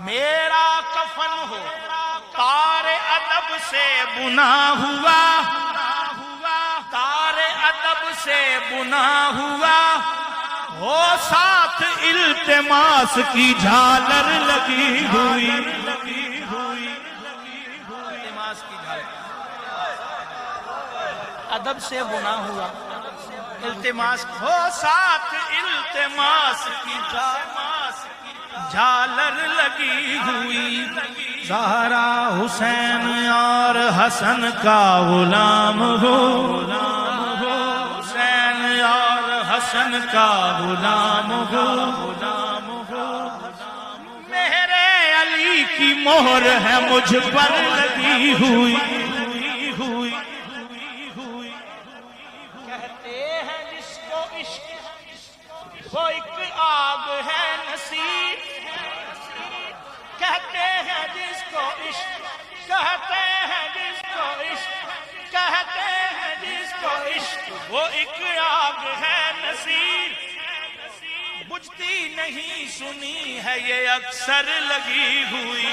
میرا کفن ہو تار ادب سے بنا ہوا، تار ادب سے بنا ہوا، ہو ساتھ التماس کی جھالر لگی ہوئی، التماس کی جھالر ادب سے بنا ہوا، التماس ہو ساتھ التماس کی جھالر لگی ہوئی، زہرا حسین اور حسن کا غلام ہو، حسین اور حسن کا غلام ہو، مہر علی کی مہر ہے مجھ پر لگی ہوئی، کہتے ہیں جس کو عشق وہ ایک آگ ہے نصیب، کہتے ہیں جس کو عشق، کہتے ہیں جس کو عشق، کہتے ہیں جس کو عشق وہ ایک آگ ہے نصیب، بجھتی نہیں سنی ہے یہ اکثر لگی ہوئی،